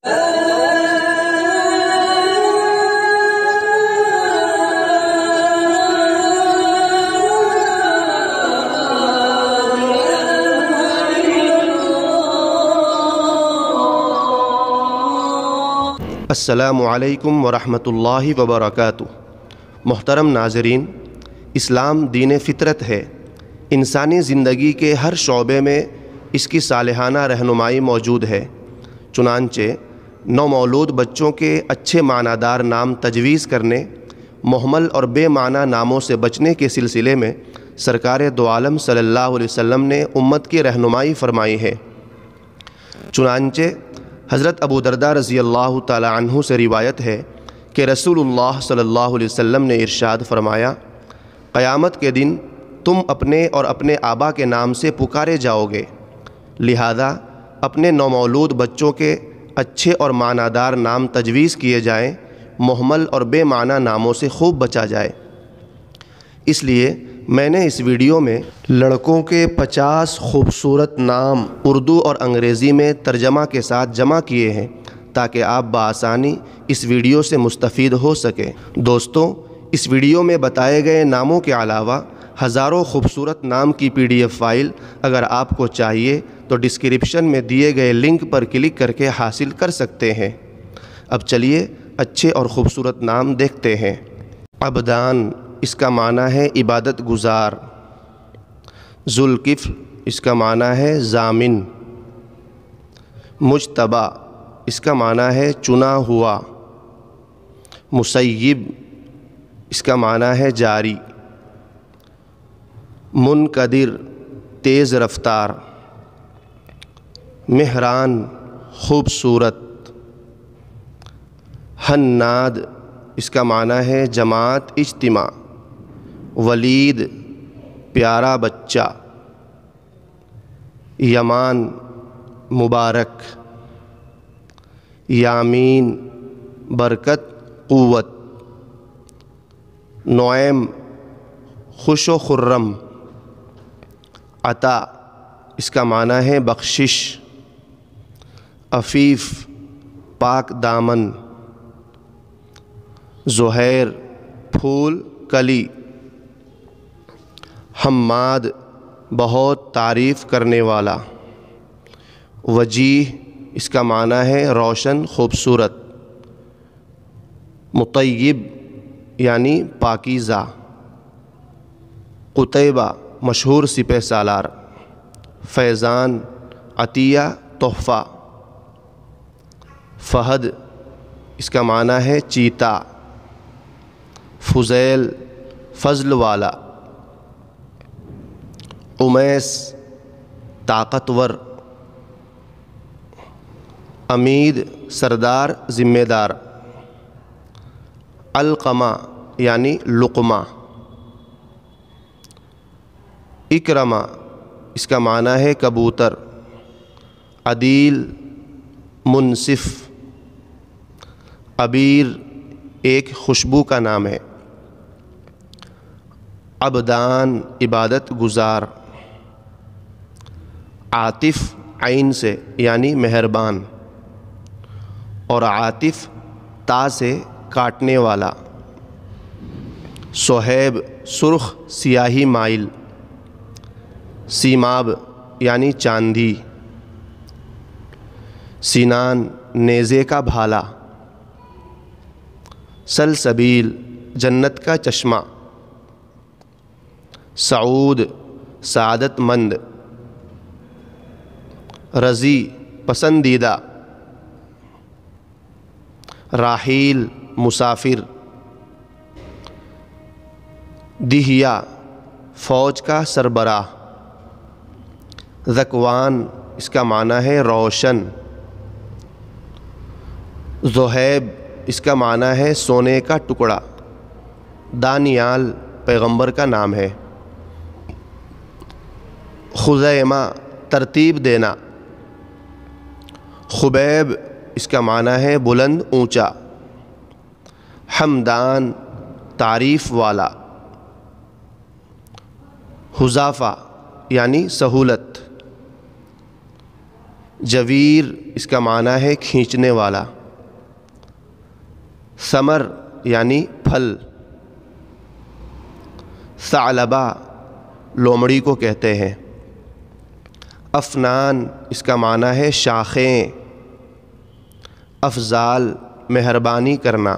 السلام علیکم ورحمۃ اللہ وبرکاتہ۔ محترم ناظرین، اسلام دین فطرت ہے۔ انسانی زندگی کے ہر شعبے میں اس کی صالحانہ رہنمائی موجود ہے۔ چنانچہ نومولود بچوں کے اچھے معنی دار نام تجویز کرنے، مہمل اور بے معنی ناموں سے بچنے کے سلسلے میں سرکار دو عالم صلی اللہ علیہ وسلم نے امت کی رہنمائی فرمائی ہے۔ چنانچہ حضرت ابو درداء رضی اللہ تعالی عنہ سے روایت ہے کہ رسول اللہ صلی اللہ علیہ وسلم نے ارشاد فرمایا، قیامت کے دن تم اپنے اور اپنے آبا کے نام سے پکارے جاؤ گے، لہذا اپنے نومولود بچوں کے اچھے اور معنی دار نام تجویز کیے جائیں، مہمل اور بے معنی ناموں سے خوب بچا جائے۔ اس لیے میں نے اس ویڈیو میں لڑکوں کے 50 خوبصورت نام اردو اور انگریزی میں ترجمہ کے ساتھ جمع کیے ہیں تاکہ آپ بآسانی اس ویڈیو سے مستفید ہو سکیں۔ دوستو، اس ویڈیو میں بتائے گئے ناموں کے علاوہ ہزاروں خوبصورت نام کی PDF فائل اگر آپ کو چاہیے تو ڈسکرپشن میں دیے گئے لنک پر کلک کر کے حاصل کر سکتے ہیں۔ اب چلیے اچھے اور خوبصورت نام دیکھتے ہیں۔ عبدان، اس کا معنی ہے عبادت گزار۔ ذوالکفل، اس کا معنی ہے ضامن۔ مجتبی، اس کا معنی ہے چنا ہوا۔ مسیب، اس کا معنی ہے جاری۔ منقدر، تیز رفتار۔ مہران، خوبصورت۔ حناد، اس کا معنی ہے جماعت، اجتماع۔ ولید، پیارا بچہ۔ یمان، مبارک۔ یامین، برکت، قوت۔ نعیم، خوش و خرم۔ عطا، اس کا معنی ہے بخشش۔ عفیف، پاک دامن۔ زہیر، پھول کلی۔ حماد، بہت تعریف کرنے والا۔ وجیح، اس کا معنی ہے روشن، خوبصورت۔ مطیب، یعنی پاکیزہ۔ قتیبہ، مشہور سپہ سالار۔ فیضان، عطیہ، تحفہ۔ فہد، اس کا معنی ہے چیتا۔ فضیل، فضل والا۔ امیس، طاقتور۔ امید، سردار، ذمہ دار۔ علقمہ، یعنی لقمہ۔ اکرمہ، اس کا معنی ہے کبوتر۔ عدیل، منصف۔ عبیر، ایک خوشبو کا نام ہے۔ عبدان، عبادت گزار۔ عاطف، عین سے یعنی مہربان، اور عاطف، تا سے کاٹنے والا۔ صہیب، سرخ، سیاہی مائل۔ سیماب، یعنی چاندی۔ سنان، نیزے کا بھالا۔ سلسبیل، جنت کا چشمہ۔ سعود، سعادت مند۔ رضی، پسندیدہ۔ راحیل، مسافر۔ دہیہ، فوج کا سربراہ۔ ذکوان، اس کا معنی ہے روشن۔ ذہیب، اس کا معنی ہے سونے کا ٹکڑا۔ دانیال، پیغمبر کا نام ہے۔ خزیمہ، ترتیب دینا۔ خبیب، اس کا معنی ہے بلند، اونچا۔ حمدان، تعریف والا۔ حذافہ، یعنی سہولت۔ جویر اس کا معنی ہے کھینچنے والا، ثمر یعنی پھل، ثعلبہ لومڑی کو کہتے ہیں، افنان اس کا معنی ہے شاخیں، افضال مہربانی کرنا۔